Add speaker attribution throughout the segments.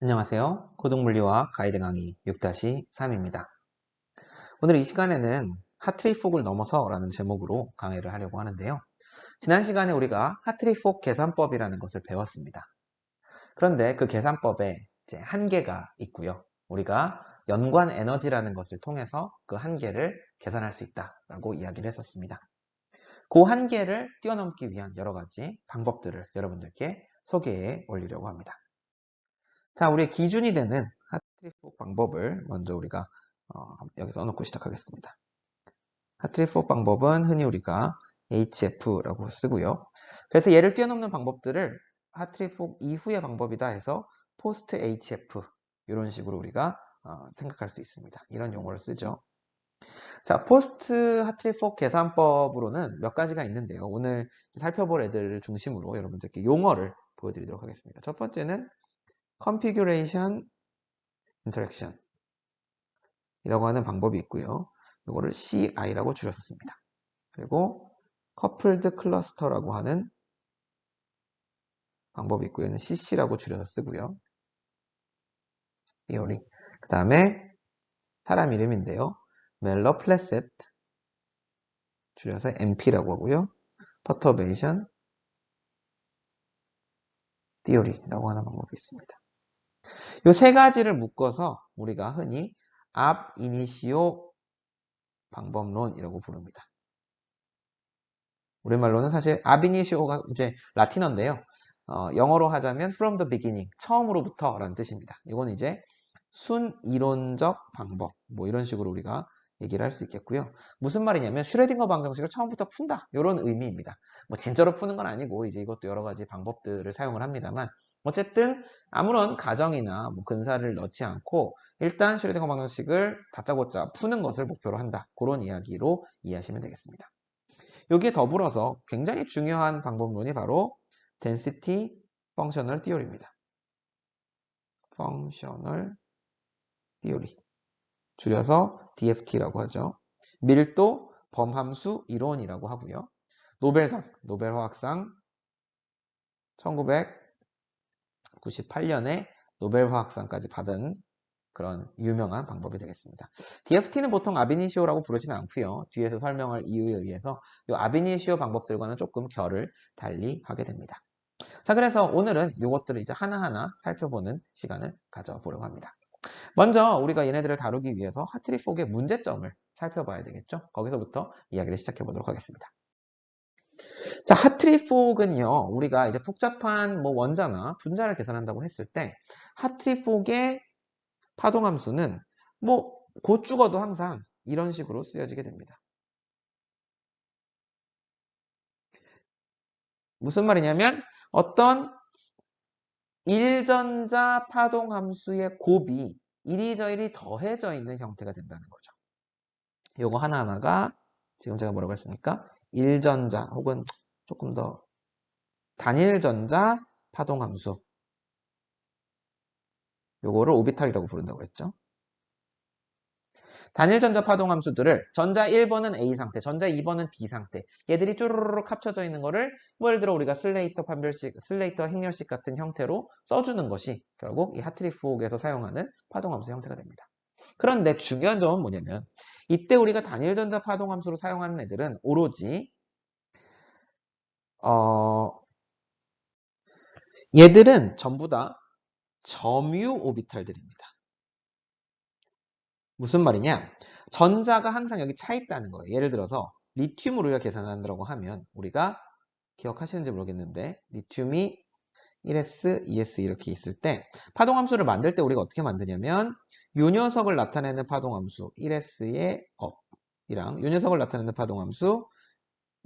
Speaker 1: 안녕하세요. 고등물리와 가이드 강의 6-3입니다. 오늘 이 시간에는 하트리 폭을 넘어서 라는 제목으로 강의를 하려고 하는데요. 지난 시간에 우리가 하트리 폭 계산법이라는 것을 배웠습니다. 그런데 그 계산법에 이제 한계가 있고요. 우리가 연관 에너지라는 것을 통해서 그 한계를 계산할 수 있다라고 이야기를 했었습니다. 그 한계를 뛰어넘기 위한 여러 가지 방법들을 여러분들께 소개해 올리려고 합니다. 자, 우리의 기준이 되는 하트리폭 방법을 먼저 우리가 여기 써놓고 시작하겠습니다. 하트리폭 방법은 흔히 우리가 HF라고 쓰고요. 그래서 얘를 뛰어넘는 방법들을 하트리폭 이후의 방법이다 해서 포스트 HF 이런 식으로 우리가 생각할 수 있습니다. 이런 용어를 쓰죠. 자, 포스트 하트리폭 계산법으로는 몇 가지가 있는데요. 오늘 살펴볼 애들을 중심으로 여러분들께 용어를 보여드리도록 하겠습니다. 첫 번째는 configuration interaction 이라고 하는 방법이 있고요. 이거를 CI라고 줄였습니다. 그리고 coupled cluster라고 하는 방법이 있고요. 얘는 CC라고 줄여서 쓰고요. theory. 그 다음에 사람 이름인데요. 멜러 플래셋 줄여서 MP라고 하고요. perturbation theory라고 하는 방법이 있습니다. 이 세 가지를 묶어서 우리가 흔히 ab initio 방법론이라고 부릅니다. 우리말로는 사실 ab initio가 이제 라틴어인데요. 영어로 하자면 from the beginning, 처음으로부터 라는 뜻입니다. 이건 이제 순이론적 방법, 뭐 이런 식으로 우리가 얘기를 할 수 있겠고요. 무슨 말이냐면 슈레딩거 방정식을 처음부터 푼다, 이런 의미입니다. 뭐 진짜로 푸는 건 아니고 이제 이것도 여러 가지 방법들을 사용을 합니다만 어쨌든 아무런 가정이나 뭐 근사를 넣지 않고 일단 슈레딩거 방정식을 다짜고짜 푸는 것을 목표로 한다, 그런 이야기로 이해하시면 되겠습니다. 여기에 더불어서 굉장히 중요한 방법론이 바로 density functional theory입니다. functional theory. 줄여서 DFT라고 하죠. 밀도 범함수 이론이라고 하고요. 노벨상, 노벨화학상 1998년에 노벨화학상까지 받은 그런 유명한 방법이 되겠습니다. DFT는 보통 아비니시오라고 부르지는 않고요. 뒤에서 설명할 이유에 의해서 이 아비니시오 방법들과는 조금 결을 달리 하게 됩니다. 자, 그래서 오늘은 이것들을 이제 하나하나 살펴보는 시간을 가져보려고 합니다. 먼저 우리가 얘네들을 다루기 위해서 하트리 폭의 문제점을 살펴봐야 되겠죠. 거기서부터 이야기를 시작해 보도록 하겠습니다. 자, 하트리 폭은요, 우리가 이제 복잡한 뭐 원자나 분자를 계산한다고 했을 때 하트리 폭의 파동함수는 뭐 곧 죽어도 항상 이런 식으로 쓰여지게 됩니다. 무슨 말이냐면 어떤 1전자 파동함수의 곱이 이리저리 더해져 있는 형태가 된다는 거죠. 요거 하나하나가 지금 제가 뭐라고 했습니까? 1전자 혹은 조금 더 단일전자 파동함수, 요거를 오비탈이라고 부른다고 했죠. 단일전자 파동함수들을 전자 1번은 A 상태, 전자 2번은 B 상태, 얘들이 쭈루루룩 합쳐져 있는 거를 뭐 예를 들어 우리가 슬레이터 판별식, 슬레이터 행렬식 같은 형태로 써주는 것이 결국 이 하트리 폭에서 사용하는 파동함수 형태가 됩니다. 그런데 중요한 점은 뭐냐면 이때 우리가 단일전자 파동함수로 사용하는 애들은 오로지 얘들은 전부 다 점유 오비탈들입니다. 무슨 말이냐? 전자가 항상 여기 차 있다는 거예요. 예를 들어서 리튬을 우리가 계산한다고 하면 우리가 기억하시는지 모르겠는데 리튬이 1s, 2s 이렇게 있을 때 파동함수를 만들 때 우리가 어떻게 만드냐면 요 녀석을 나타내는 파동함수 1s의 up이랑 요 녀석을 나타내는 파동함수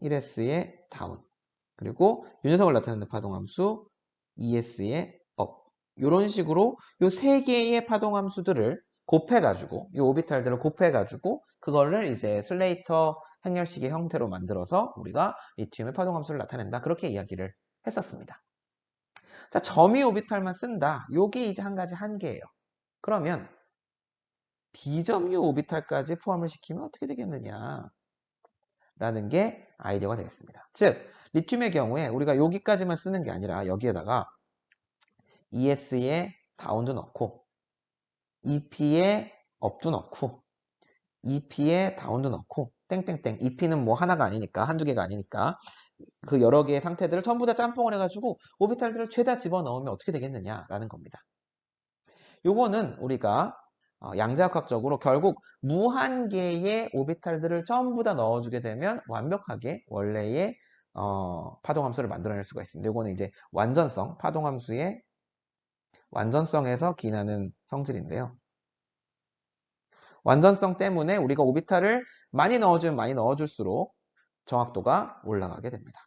Speaker 1: 1s의 down 그리고 요 녀석을 나타내는 파동함수 2s의 up 이런 식으로 요 세 개의 파동함수들을 곱해가지고 이 오비탈들을 곱해가지고 그거를 이제 슬레이터 행렬식의 형태로 만들어서 우리가 리튬의 파동함수를 나타낸다 그렇게 이야기를 했었습니다. 자, 점유 오비탈만 쓴다. 요게 이제 한 가지 한계예요. 그러면 비점유 오비탈까지 포함을 시키면 어떻게 되겠느냐 라는 게 아이디어가 되겠습니다. 즉 리튬의 경우에 우리가 여기까지만 쓰는 게 아니라 여기에다가 ES의 다운도 넣고 EP에 업도 넣고 EP에 다운도 넣고 땡땡땡. EP는 뭐 하나가 아니니까 한두 개가 아니니까 그 여러 개의 상태들을 전부 다 짬뽕을 해가지고 오비탈들을 죄다 집어넣으면 어떻게 되겠느냐라는 겁니다. 요거는 우리가 양자역학적으로 결국 무한개의 오비탈들을 전부 다 넣어주게 되면 완벽하게 원래의 파동함수를 만들어낼 수가 있습니다. 요거는 이제 완전성, 파동함수의 완전성에서 기인하는 성질인데요. 완전성 때문에 우리가 오비탈을 많이 넣어주면 많이 넣어줄수록 정확도가 올라가게 됩니다.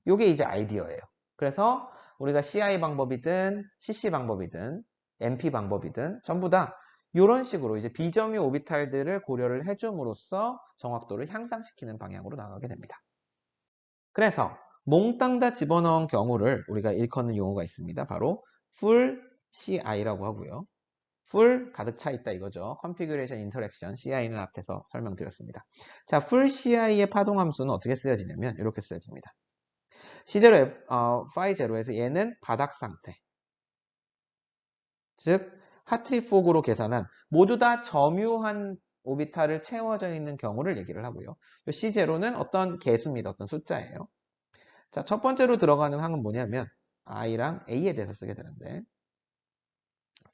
Speaker 1: 요게 이제 아이디어예요. 그래서 우리가 CI 방법이든 CC 방법이든 MP 방법이든 전부 다 이런 식으로 이제 비점유 오비탈들을 고려를 해줌으로써 정확도를 향상시키는 방향으로 나가게 됩니다. 그래서 몽땅 다 집어넣은 경우를 우리가 일컫는 용어가 있습니다. 바로 full CI라고 하고요. full 가득 차 있다 이거죠. configuration interaction CI는 앞에서 설명드렸습니다. 자, full CI의 파동함수는 어떻게 쓰여지냐면 이렇게 쓰여집니다. C0, phi 제로에서 얘는 바닥 상태. 즉, 하트리 폭으로 계산한 모두 다 점유한 오비탈을 채워져 있는 경우를 얘기를 하고요. C0는 어떤 개수입니다. 어떤 숫자예요. 자, 첫 번째로 들어가는 항은 뭐냐면 i랑 a에 대해서 쓰게 되는데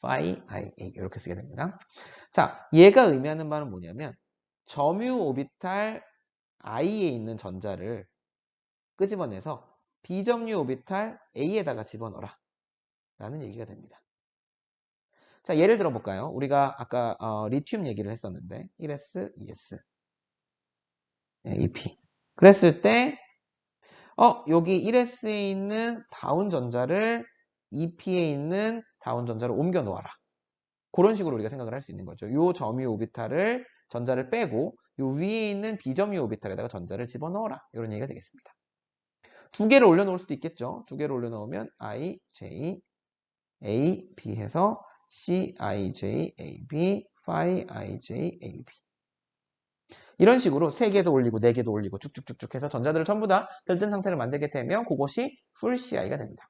Speaker 1: phi, i, a 이렇게 쓰게 됩니다. 자, 얘가 의미하는 바는 뭐냐면 점유 오비탈 i에 있는 전자를 끄집어내서 비점유 오비탈 a에다가 집어넣어라 라는 얘기가 됩니다. 자, 예를 들어 볼까요? 우리가 아까 리튬 얘기를 했었는데 1s, 2s, EP 그랬을 때 여기 1s에 있는 다운 전자를 EP에 있는 다운 전자로 옮겨 놓아라. 그런 식으로 우리가 생각을 할 수 있는 거죠. 요 점유 오비탈을 전자를 빼고 요 위에 있는 비점유 오비탈에다가 전자를 집어넣어라. 이런 얘기가 되겠습니다. 두 개를 올려놓을 수도 있겠죠. 두 개를 올려놓으면 I, J, A, B 해서 C, I, J, A, B, phi, I, J, A, B 이런 식으로 3개도 올리고 4개도 올리고 쭉쭉쭉쭉 해서 전자들을 전부 다 들뜬 상태를 만들게 되면 그것이 full CI가 됩니다.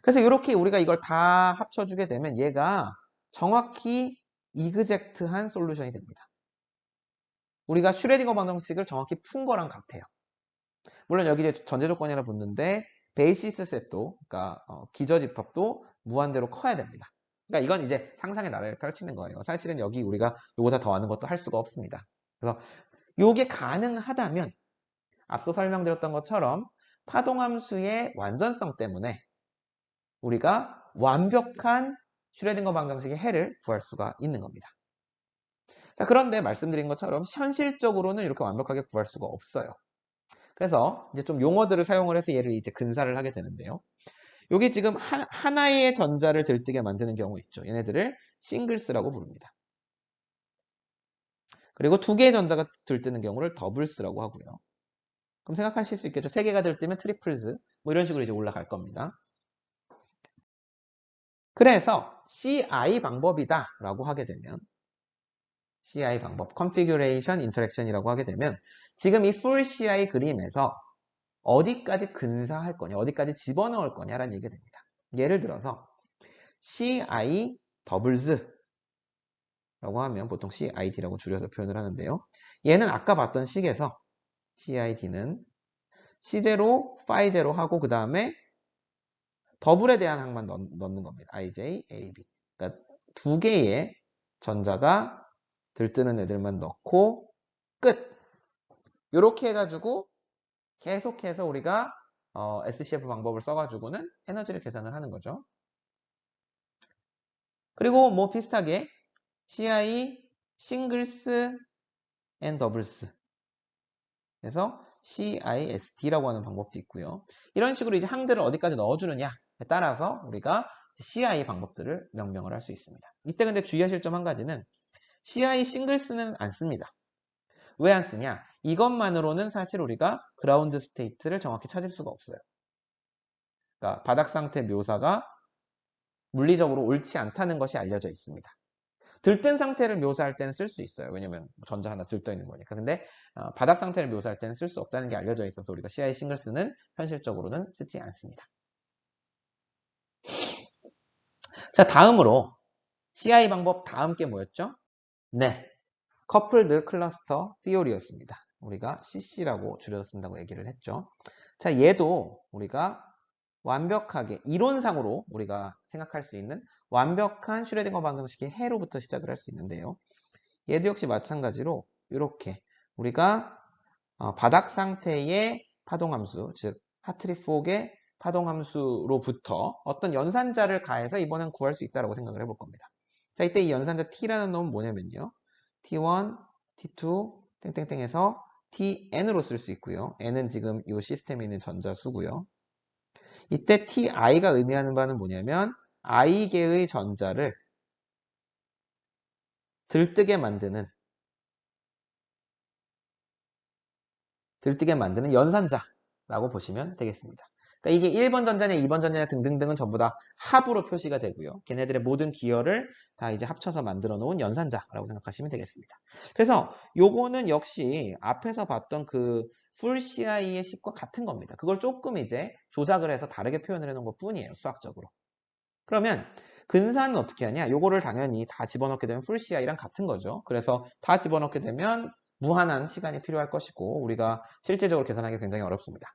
Speaker 1: 그래서 이렇게 우리가 이걸 다 합쳐주게 되면 얘가 정확히 이그젝트한 솔루션이 됩니다. 우리가 슈레딩거 방정식을 정확히 푼 거랑 같아요. 물론 여기 이제 전제 조건이 하나 붙는데 베이시스 셋도, 그러니까 기저집합도 무한대로 커야 됩니다. 그러니까 이건 이제 상상의 나래를 펼치는 거예요. 사실은 여기 우리가 요거다 더하는 것도 할 수가 없습니다. 그래서 요게 가능하다면 앞서 설명드렸던 것처럼 파동함수의 완전성 때문에 우리가 완벽한 슈레딩거 방정식의 해를 구할 수가 있는 겁니다. 자, 그런데 말씀드린 것처럼 현실적으로는 이렇게 완벽하게 구할 수가 없어요. 그래서 이제 좀 용어들을 사용을 해서 얘를 이제 근사를 하게 되는데요. 여기 지금 하나의 전자를 들뜨게 만드는 경우 있죠. 얘네들을 싱글스라고 부릅니다. 그리고 2개의 전자가 들뜨는 경우를 더블스라고 하고요. 그럼 생각하실 수 있겠죠. 3개가 들뜨면 트리플스, 뭐 이런 식으로 이제 올라갈 겁니다. 그래서 CI 방법이다 라고 하게 되면 CI 방법, Configuration Interaction이라고 하게 되면 지금 이 Full CI 그림에서 어디까지 근사할 거냐, 어디까지 집어넣을 거냐라는 얘기가 됩니다. 예를 들어서 CI 더블스 라고 하면 보통 CID라고 줄여서 표현을 하는데요. 얘는 아까 봤던 식에서 CID는 C0, phi0 하고 그 다음에 더블에 대한 항만 넣는 겁니다. IJ, AB. 그러니까 2개의 전자가 들뜨는 애들만 넣고 끝! 이렇게 해가지고 계속해서 우리가 SCF 방법을 써가지고는 에너지를 계산을 하는 거죠. 그리고 뭐 비슷하게 CI 싱글스 앤 더블스 그래서 CISD라고 하는 방법도 있고요. 이런 식으로 이제 항들을 어디까지 넣어주느냐에 따라서 우리가 CI 방법들을 명명을 할 수 있습니다. 이때 근데 주의하실 점 한 가지는 CI 싱글스는 안 씁니다. 왜 안 쓰냐? 이것만으로는 사실 우리가 그라운드 스테이트를 정확히 찾을 수가 없어요. 그러니까 바닥 상태 묘사가 물리적으로 옳지 않다는 것이 알려져 있습니다. 들뜬 상태를 묘사할 때는 쓸 수 있어요. 왜냐면 전자 하나 들떠 있는 거니까. 근데 바닥 상태를 묘사할 때는 쓸 수 없다는 게 알려져 있어서 우리가 CI 싱글스는 현실적으로는 쓰지 않습니다. 자, 다음으로 CI 방법 다음 게 뭐였죠? 네, 커플드 클러스터 티오리였습니다. 우리가 CC라고 줄여서 쓴다고 얘기를 했죠. 자, 얘도 우리가 완벽하게 이론상으로 우리가 생각할 수 있는 완벽한 슈레딩거 방정식의 해로부터 시작을 할 수 있는데요. 얘도 역시 마찬가지로 이렇게 우리가 바닥 상태의 파동함수, 즉 하트리 폭의 파동함수로부터 어떤 연산자를 가해서 이번엔 구할 수 있다고 생각을 해볼 겁니다. 자, 이때 이 연산자 t라는 놈은 뭐냐면요. t1, t2, 땡땡땡에서 tn으로 쓸 수 있고요. n은 지금 이 시스템에 있는 전자수고요. 이때 ti가 의미하는 바는 뭐냐면 i개의 전자를 들뜨게 만드는 연산자라고 보시면 되겠습니다. 그러니까 이게 1번 전자냐 2번 전자냐 등등등은 전부 다 합으로 표시가 되고요. 걔네들의 모든 기혈을 다 이제 합쳐서 만들어 놓은 연산자라고 생각하시면 되겠습니다. 그래서 요거는 역시 앞에서 봤던 그 풀 CI의 식과 같은 겁니다. 그걸 조금 이제 조작을 해서 다르게 표현을 해놓은 것 뿐이에요. 수학적으로. 그러면 근사는 어떻게 하냐? 요거를 당연히 다 집어넣게 되면 풀 CI랑 같은 거죠. 그래서 다 집어넣게 되면 무한한 시간이 필요할 것이고 우리가 실제적으로 계산하기 굉장히 어렵습니다.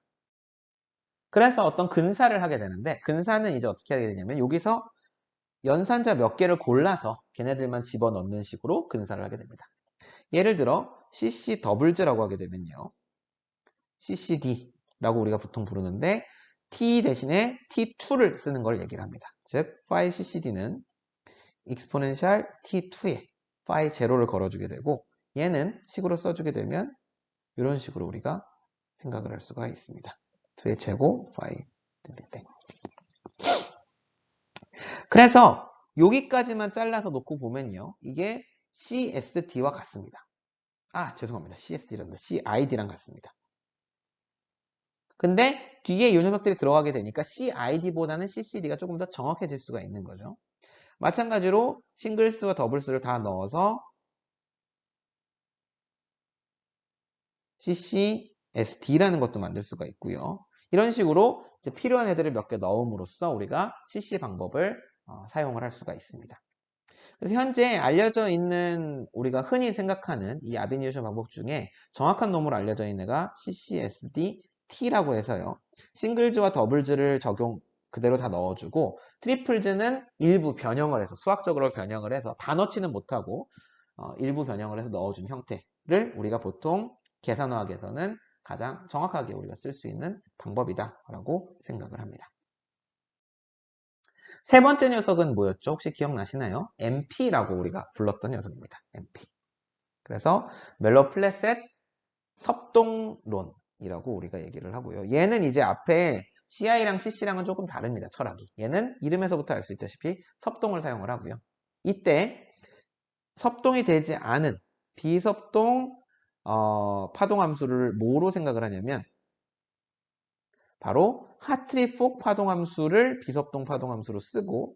Speaker 1: 그래서 어떤 근사를 하게 되는데 근사는 이제 어떻게 하게 되냐면 여기서 연산자 몇 개를 골라서 걔네들만 집어넣는 식으로 근사를 하게 됩니다. 예를 들어 CC 더블즈라고 하게 되면요. CCD라고 우리가 보통 부르는데 T 대신에 T2를 쓰는 걸 얘기를 합니다. 즉 파이 CCD는 익스포넨셜 T2에 파이 제로를 걸어주게 되고 얘는 식으로 써주게 되면 이런 식으로 우리가 생각을 할 수가 있습니다. 2의 제곱 파이 땡땡땡. 그래서 여기까지만 잘라서 놓고 보면요. 이게 CSD와 같습니다. 아, 죄송합니다. CSD란다. CID랑 같습니다. 근데 뒤에 이 녀석들이 들어가게 되니까 CID보다는 CCD가 조금 더 정확해질 수가 있는 거죠. 마찬가지로 싱글스와 더블스를 다 넣어서 CCSD라는 것도 만들 수가 있고요. 이런 식으로 이제 필요한 애들을 몇 개 넣음으로써 우리가 CC 방법을 사용을 할 수가 있습니다. 그래서 현재 알려져 있는 우리가 흔히 생각하는 이 아비니에이션 방법 중에 정확한 놈으로 알려져 있는 애가 CCSD-T라고 해서요. 싱글즈와 더블즈를 적용 그대로 다 넣어주고 트리플즈는 일부 변형을 해서 수학적으로 변형을 해서 다 넣지는 못하고 일부 변형을 해서 넣어준 형태를 우리가 보통 계산화학에서는 가장 정확하게 우리가 쓸 수 있는 방법이다라고 생각을 합니다. 세 번째 녀석은 뭐였죠? 혹시 기억나시나요? MP라고 우리가 불렀던 녀석입니다. MP. 그래서 멜로 플래셋 섭동론이라고 우리가 얘기를 하고요. 얘는 이제 앞에 CI랑 CC랑은 조금 다릅니다. 철학이. 얘는 이름에서부터 알 수 있다시피 섭동을 사용을 하고요. 이때 섭동이 되지 않은 비섭동 파동함수를 뭐로 생각을 하냐면 바로 하트리 폭 파동함수를 비섭동 파동함수로 쓰고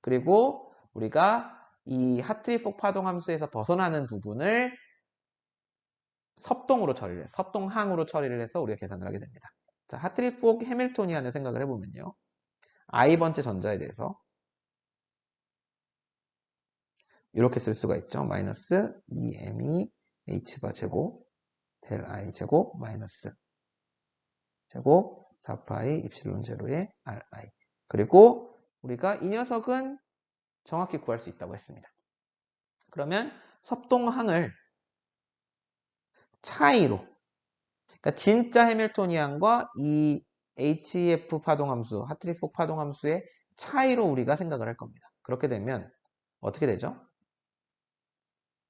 Speaker 1: 그리고 우리가 이 하트리 폭 파동함수에서 벗어나는 부분을 섭동으로 처리를 해서 섭동항으로 처리를 해서 우리가 계산을 하게 됩니다. 자, 하트리 폭 해밀토니안을 생각을 해보면요. i번째 전자에 대해서 이렇게 쓸 수가 있죠. 마이너스 2me h바 제곱 델 i 제곱 마이너스 제곱 4파이 입실론 제로의 ri 그리고 우리가 이 녀석은 정확히 구할 수 있다고 했습니다. 그러면 섭동항을 차이로 그러니까 진짜 해밀토니안과 이 HEF 파동함수, 하트리 폭 파동함수의 차이로 우리가 생각을 할 겁니다. 그렇게 되면 어떻게 되죠?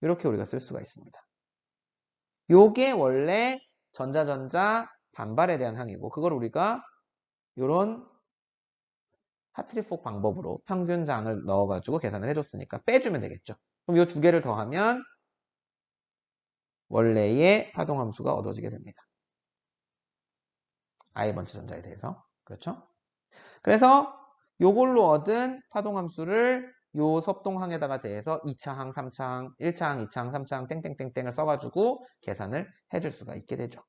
Speaker 1: 이렇게 우리가 쓸 수가 있습니다. 요게 원래 전자전자 반발에 대한 항이고 그걸 우리가 이런 하트리 폭 방법으로 평균장을 넣어가지고 계산을 해줬으니까 빼주면 되겠죠. 그럼 이 두 개를 더하면 원래의 파동함수가 얻어지게 됩니다. i번째 전자에 대해서. 그렇죠? 그래서 요걸로 얻은 파동함수를 요 섭동항에다가 대해서 2차항, 3차항, 1차항, 2차항, 3차항 땡땡땡땡을 써가지고 계산을 해줄 수가 있게 되죠.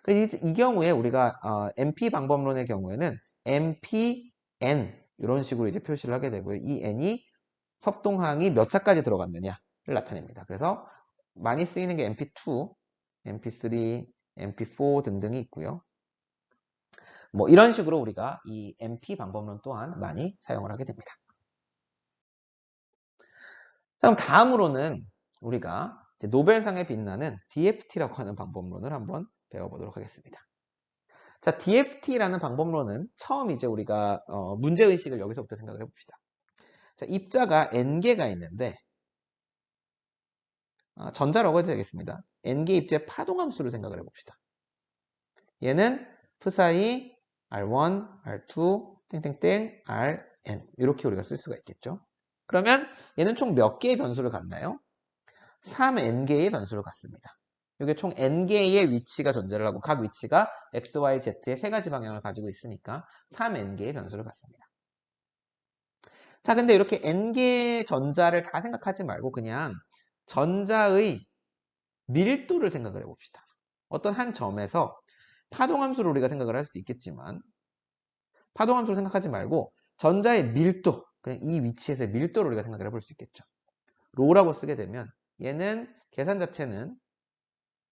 Speaker 1: 그래서 이 경우에 우리가 MP 방법론의 경우에는 MPN 이런 식으로 이제 표시를 하게 되고요. 이 n이 섭동항이 몇 차까지 들어갔느냐를 나타냅니다. 그래서 많이 쓰이는 게 mp2, mp3, mp4 등등이 있고요. 뭐 이런 식으로 우리가 이 mp 방법론 또한 많이 사용을 하게 됩니다. 자, 그럼 다음으로는 우리가 이제 노벨상에 빛나는 DFT라고 하는 방법론을 한번 배워보도록 하겠습니다. 자, DFT라는 방법론은 처음 이제 우리가 문제의식을 여기서부터 생각을 해봅시다. 자, 입자가 n개가 있는데 전자라고 해도 되겠습니다. n개 입자의 파동함수를 생각을 해봅시다. 얘는 p사이 R1, R2, 땡땡땡, Rn 이렇게 우리가 쓸 수가 있겠죠. 그러면 얘는 총 몇 개의 변수를 갖나요? 3n개의 변수를 갖습니다. 이게 총 n개의 위치가 존재를 하고 각 위치가 x, y, z의 세 가지 방향을 가지고 있으니까 3n개의 변수를 갖습니다. 자, 근데 이렇게 n개의 전자를 다 생각하지 말고 그냥 전자의 밀도를 생각을 해봅시다. 어떤 한 점에서 파동함수를 우리가 생각을 할 수도 있겠지만 파동함수를 생각하지 말고 전자의 밀도, 그냥 이 위치에서의 밀도를 우리가 생각을 해볼 수 있겠죠. 로라고 쓰게 되면 얘는 계산 자체는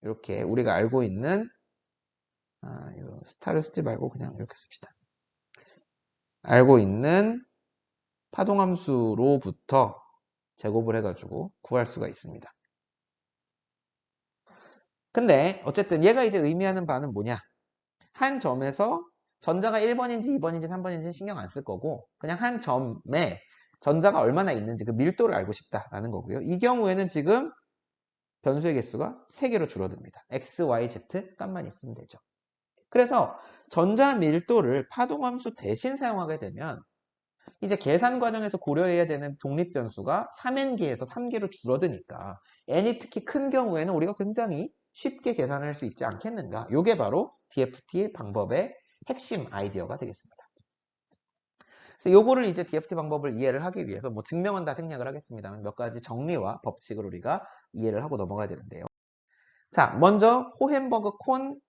Speaker 1: 이렇게 우리가 알고 있는 이거 스타를 쓰지 말고 그냥 이렇게 씁시다. 알고 있는 파동함수로부터 제곱을 해가지고 구할 수가 있습니다. 근데 어쨌든 얘가 이제 의미하는 바는 뭐냐? 한 점에서 전자가 1번인지 2번인지 3번인지 신경 안 쓸 거고 그냥 한 점에 전자가 얼마나 있는지 그 밀도를 알고 싶다라는 거고요. 이 경우에는 지금 변수의 개수가 3개로 줄어듭니다. x, y, z 값만 있으면 되죠. 그래서 전자 밀도를 파동함수 대신 사용하게 되면 이제 계산 과정에서 고려해야 되는 독립 변수가 3n개에서 3개로 줄어드니까 n이 특히 큰 경우에는 우리가 굉장히 쉽게 계산할 수 있지 않겠는가. 이게 바로 DFT 방법의 핵심 아이디어가 되겠습니다. 그래서 요거를 이제 DFT 방법을 이해를 하기 위해서 뭐 증명은 다 생략을 하겠습니다만 몇 가지 정리와 법칙을 우리가 이해를 하고 넘어가야 되는데요. 자, 먼저 호헨버그 콘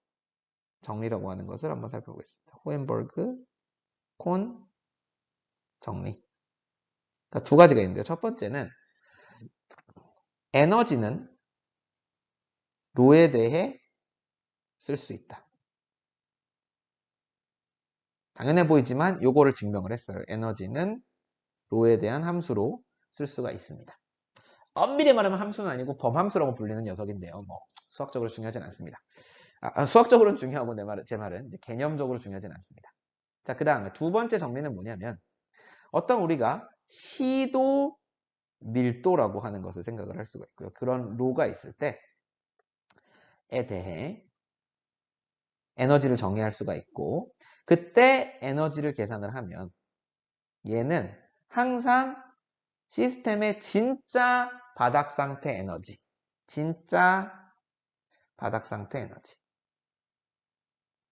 Speaker 1: 정리라고 하는 것을 한번 살펴보겠습니다. 호헨버그 콘 정리. 그러니까 두 가지가 있는데요. 첫 번째는 에너지는 로에 대해 쓸 수 있다. 당연해 보이지만 요거를 증명을 했어요. 에너지는 로에 대한 함수로 쓸 수가 있습니다. 엄밀히 말하면 함수는 아니고 범함수라고 불리는 녀석인데요. 뭐 수학적으로 중요하진 않습니다. 수학적으로는 중요하고 제 말은 이제 개념적으로 중요하진 않습니다. 자, 그 다음에 두 번째 정리는 뭐냐면 어떤 우리가 시도 밀도라고 하는 것을 생각을 할 수가 있고요. 그런 로가 있을 때에 대해 에너지를 정의할 수가 있고 그때 에너지를 계산을 하면 얘는 항상 시스템의 진짜 바닥 상태 에너지, 진짜 바닥 상태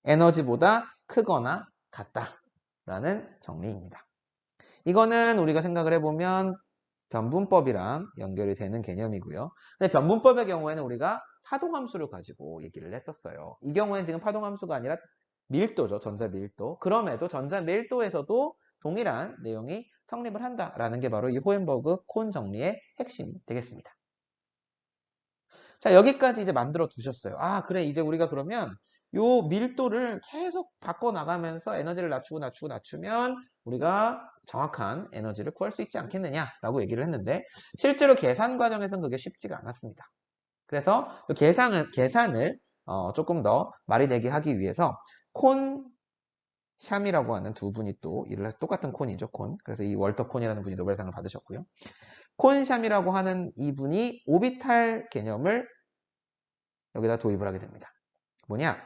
Speaker 1: 에너지보다 크거나 같다라는 정리입니다. 이거는 우리가 생각을 해보면 변분법이랑 연결이 되는 개념이고요. 근데 변분법의 경우에는 우리가 파동함수를 가지고 얘기를 했었어요. 이 경우에는 지금 파동함수가 아니라 밀도죠. 전자 밀도. 그럼에도 전자 밀도에서도 동일한 내용이 성립을 한다라는 게 바로 이 호헨버그 콘 정리의 핵심이 되겠습니다. 자, 여기까지 이제 만들어 두셨어요. 그래. 이제 우리가 그러면 요 밀도를 계속 바꿔 나가면서 에너지를 낮추면 우리가 정확한 에너지를 구할 수 있지 않겠느냐라고 얘기를 했는데 실제로 계산 과정에서는 그게 쉽지가 않았습니다. 그래서 계산을 조금 더 말이 되게 하기 위해서 콘샴이라고 하는 두 분이 또 똑같은 콘이죠, 콘. 그래서 이 월터 콘이라는 분이 노벨상을 받으셨고요. 콘샴이라고 하는 이분이 오비탈 개념을 여기다 도입을 하게 됩니다. 뭐냐?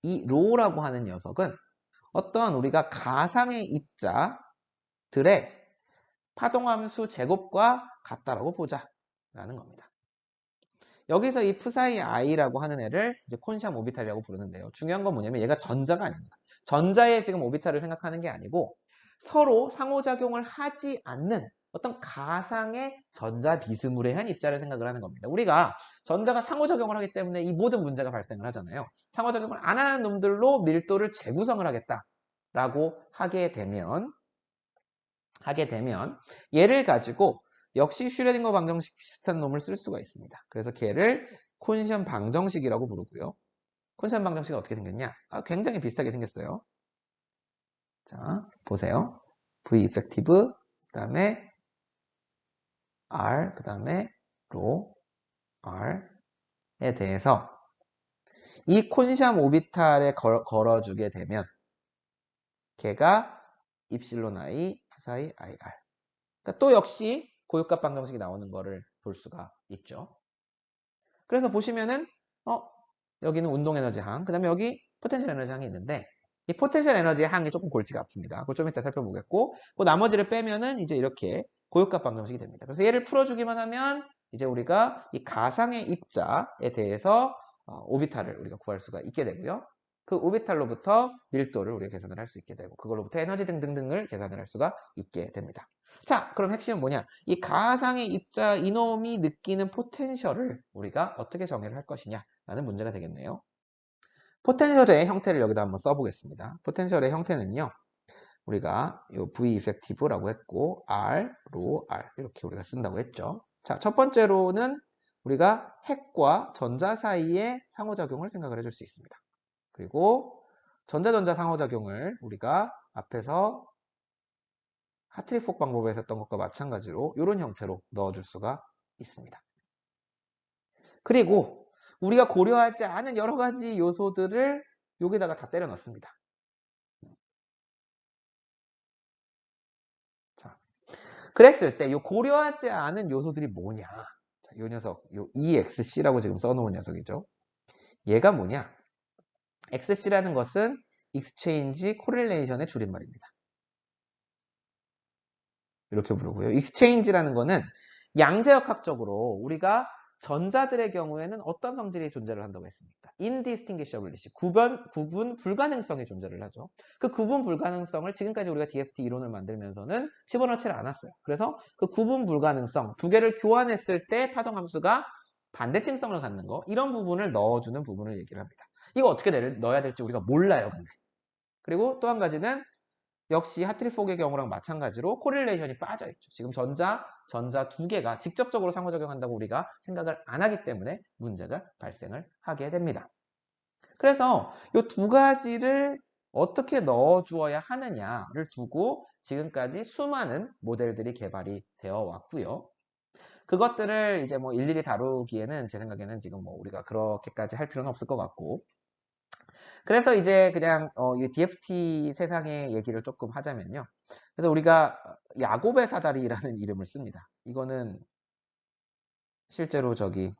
Speaker 1: 이 로라고 하는 녀석은 어떠한 우리가 가상의 입자들의 파동함수 제곱과 같다라고 보자라는 겁니다. 여기서 이 p사이 i라고 하는 애를 이제 콘샴 오비탈이라고 부르는데요. 중요한 건 뭐냐면 얘가 전자가 아닙니다. 전자의 지금 오비탈을 생각하는 게 아니고 서로 상호작용을 하지 않는 어떤 가상의 전자 비스무리한 입자를 생각을 하는 겁니다. 우리가 전자가 상호작용을 하기 때문에 이 모든 문제가 발생을 하잖아요. 상호작용을 안 하는 놈들로 밀도를 재구성을 하겠다라고 하게 되면 하게 되면 얘를 가지고 역시 슈레딩거 방정식 비슷한 놈을 쓸 수가 있습니다. 그래서 걔를 콘션 방정식이라고 부르고요. 콘션 방정식은 어떻게 생겼냐? 굉장히 비슷하게 생겼어요. 자, 보세요. V effective, 그 다음에 R, 그 다음에 로 R에 대해서 이 콘샴 오비탈에 걸어주게 되면 걔가 입실론 I, psi IR. 그러니까 또 역시 고유값 방정식이 나오는 거를 볼 수가 있죠. 그래서 보시면은 여기는 운동 에너지 항, 그 다음에 여기 포텐셜 에너지 항이 있는데 이 포텐셜 에너지 항이 조금 골치가 아픕니다. 그걸 좀 이따 살펴보겠고 그 나머지를 빼면은 이제 이렇게 고유값 방정식이 됩니다. 그래서 얘를 풀어주기만 하면 이제 우리가 이 가상의 입자에 대해서 오비탈을 우리가 구할 수가 있게 되고요. 그 오비탈로부터 밀도를 우리가 계산을 할 수 있게 되고 그걸로부터 에너지 등등등을 계산을 할 수가 있게 됩니다. 자, 그럼 핵심은 뭐냐? 이 가상의 입자 이놈이 느끼는 포텐셜을 우리가 어떻게 정의를 할 것이냐 라는 문제가 되겠네요. 포텐셜의 형태를 여기다 한번 써보겠습니다. 포텐셜의 형태는요. 우리가 요 V effective라고 했고 R, 로 R 이렇게 우리가 쓴다고 했죠. 자, 첫 번째로는 우리가 핵과 전자 사이의 상호작용을 생각을 해줄 수 있습니다. 그리고 전자 상호작용을 우리가 앞에서 하트리폭 방법에서 했던 것과 마찬가지로 이런 형태로 넣어줄 수가 있습니다. 그리고 우리가 고려하지 않은 여러 가지 요소들을 여기다가 다 때려 넣습니다. 자, 그랬을 때 이 고려하지 않은 요소들이 뭐냐? 자, 이 녀석, 이 EXC라고 지금 써놓은 녀석이죠. 얘가 뭐냐? XC라는 것은 Exchange Correlation의 줄임말입니다. 이렇게 부르고요. Exchange라는 거는 양자역학적으로 우리가 전자들의 경우에는 어떤 성질이 존재를 한다고 했습니까? Indistinguishability, 구분 불가능성이 존재를 하죠. 그 구분 불가능성을 지금까지 우리가 DFT 이론을 만들면서는 집어넣지를 않았어요. 그래서 그 구분 불가능성, 두 개를 교환했을 때 파동함수가 반대칭성을 갖는 거, 이런 부분을 넣어주는 부분을 얘기를 합니다. 이거 어떻게 넣어야 될지 우리가 몰라요, 근데. 그리고 또 한 가지는 역시 하트리폭의 경우랑 마찬가지로 코릴레이션이 빠져있죠. 지금 전자 두 개가 직접적으로 상호작용한다고 우리가 생각을 안 하기 때문에 문제가 발생을 하게 됩니다. 그래서 이 두 가지를 어떻게 넣어주어야 하느냐를 두고 지금까지 수많은 모델들이 개발이 되어 왔고요. 그것들을 이제 뭐 일일이 다루기에는 제 생각에는 지금 뭐 우리가 그렇게까지 할 필요는 없을 것 같고, 그래서 이제 그냥 이 DFT 세상의 얘기를 조금 하자면요. 그래서 우리가 야곱의 사다리라는 이름을 씁니다. 이거는 실제로 저기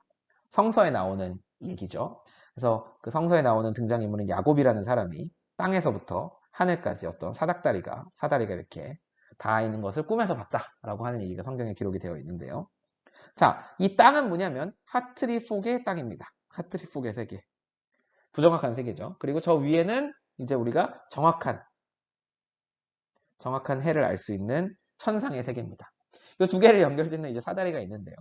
Speaker 1: 성서에 나오는 얘기죠. 그래서 그 성서에 나오는 등장인물은 야곱이라는 사람이 땅에서부터 하늘까지 어떤 사다리가 이렇게 닿아 있는 것을 꿈에서 봤다라고 하는 얘기가 성경에 기록이 되어 있는데요. 자, 이 땅은 뭐냐면 하트리폭의 땅입니다. 하트리폭의 세계. 부정확한 세계죠. 그리고 저 위에는 이제 우리가 정확한 해를 알 수 있는 천상의 세계입니다. 이 두 개를 연결짓는 이제 사다리가 있는데요.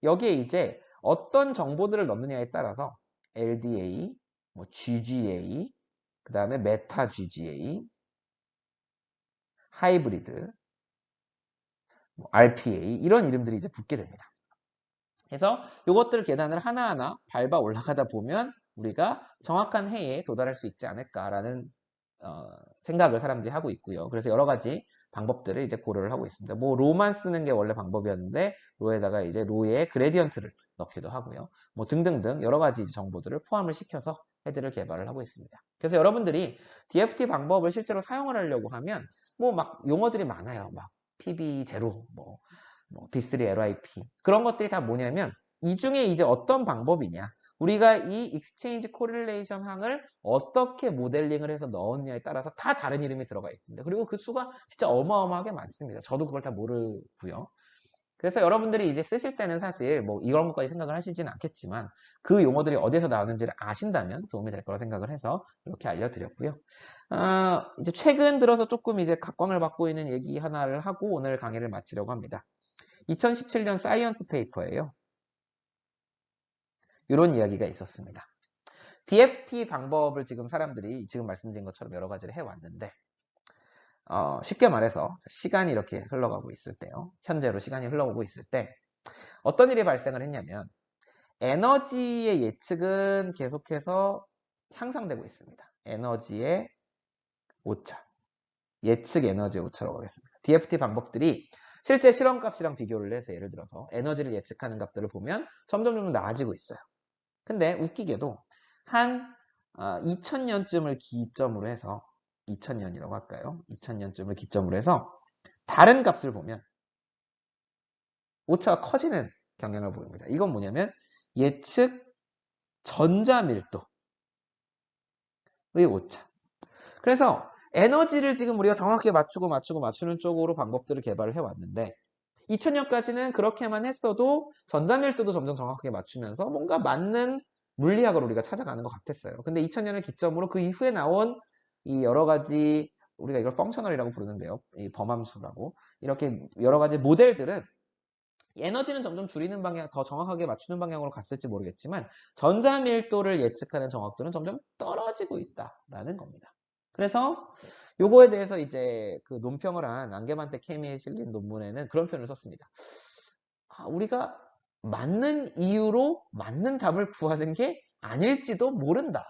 Speaker 1: 여기에 이제 어떤 정보들을 넣느냐에 따라서 LDA, 뭐 GGA, 그 다음에 메타 GGA, 하이브리드, 뭐 RPA 이런 이름들이 이제 붙게 됩니다. 그래서 이것들 계단을 하나하나 밟아 올라가다 보면 우리가 정확한 해에 도달할 수 있지 않을까라는 생각을 사람들이 하고 있고요. 그래서 여러 가지 방법들을 이제 고려를 하고 있습니다. 뭐 로만 쓰는 게 원래 방법이었는데 로에다가 이제 로의 그레디언트를 넣기도 하고요. 뭐 등등등 여러 가지 정보들을 포함을 시켜서 헤드를 개발을 하고 있습니다. 그래서 여러분들이 DFT 방법을 실제로 사용을 하려고 하면 뭐 막 용어들이 많아요. 막 PB0, 뭐 B3 LIP 그런 것들이 다 뭐냐면 이 중에 이제 어떤 방법이냐 우리가 이 익스체인지 코릴레이션 항을 어떻게 모델링을 해서 넣었냐에 따라서 다 다른 이름이 들어가 있습니다. 그리고 그 수가 진짜 어마어마하게 많습니다. 저도 그걸 다 모르고요. 그래서 여러분들이 이제 쓰실 때는 사실 뭐 이런 것까지 생각을 하시지는 않겠지만 그 용어들이 어디서 나오는지를 아신다면 도움이 될 거라 생각을 해서 이렇게 알려드렸고요. 이제 최근 들어서 조금 이제 각광을 받고 있는 얘기 하나를 하고 오늘 강의를 마치려고 합니다. 2017년 사이언스 페이퍼예요. 이런 이야기가 있었습니다. DFT 방법을 지금 사람들이 지금 말씀드린 것처럼 여러 가지를 해왔는데 쉽게 말해서 시간이 이렇게 흘러가고 있을 때요. 현재로 시간이 흘러가고 있을 때 어떤 일이 발생을 했냐면 에너지의 예측은 계속해서 향상되고 있습니다. 에너지의 오차. 예측 에너지의 오차라고 하겠습니다. DFT 방법들이 실제 실험값이랑 비교를 해서 예를 들어서 에너지를 예측하는 값들을 보면 점점 나아지고 있어요. 근데 웃기게도 한 2000년쯤을 기점으로 해서 2000년이라고 할까요? 2000년쯤을 기점으로 해서 다른 값을 보면 오차가 커지는 경향을 보입니다. 이건 뭐냐면 예측 전자밀도의 오차. 그래서 에너지를 지금 우리가 정확하게 맞추는 쪽으로 방법들을 개발을 해왔는데 2000년까지는 그렇게만 했어도 전자밀도도 점점 정확하게 맞추면서 뭔가 맞는 물리학을 우리가 찾아가는 것 같았어요. 근데 2000년을 기점으로 그 이후에 나온 이 여러 가지 우리가 이걸 펑셔널이라고 부르는데요. 이 범함수라고 이렇게 여러 가지 모델들은 에너지는 점점 줄이는 방향, 더 정확하게 맞추는 방향으로 갔을지 모르겠지만 전자밀도를 예측하는 정확도는 점점 떨어지고 있다라는 겁니다. 그래서 요거에 대해서 이제 그 논평을 한 안개만테 케미에 실린 논문에는 그런 표현을 썼습니다. 우리가 맞는 이유로 맞는 답을 구하는 게 아닐지도 모른다.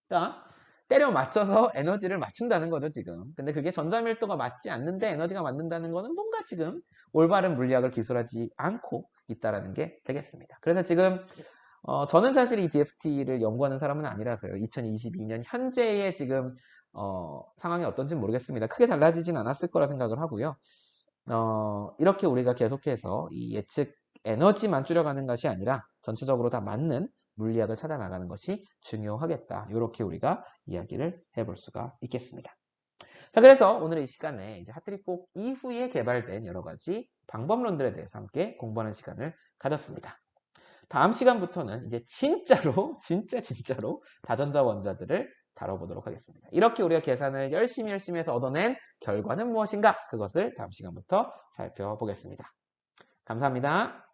Speaker 1: 그러니까 때려 맞춰서 에너지를 맞춘다는 거죠, 지금. 근데 그게 전자밀도가 맞지 않는데 에너지가 맞는다는 거는 뭔가 지금 올바른 물리학을 기술하지 않고 있다라는 게 되겠습니다. 그래서 지금 저는 사실 이 DFT를 연구하는 사람은 아니라서요. 2022년 현재의 지금 상황이 어떤지 모르겠습니다. 크게 달라지진 않았을 거라 생각을 하고요. 이렇게 우리가 계속해서 이 예측 에너지만 줄여가는 것이 아니라 전체적으로 다 맞는 물리학을 찾아 나가는 것이 중요하겠다. 이렇게 우리가 이야기를 해볼 수가 있겠습니다. 자, 그래서 오늘 이 시간에 이제 하트리폭 이후에 개발된 여러 가지 방법론들에 대해서 함께 공부하는 시간을 가졌습니다. 다음 시간부터는 이제 진짜로 진짜로 다전자 원자들을 다뤄보도록 하겠습니다. 이렇게 우리가 계산을 열심히 해서 얻어낸 결과는 무엇인가? 그것을 다음 시간부터 살펴보겠습니다. 감사합니다.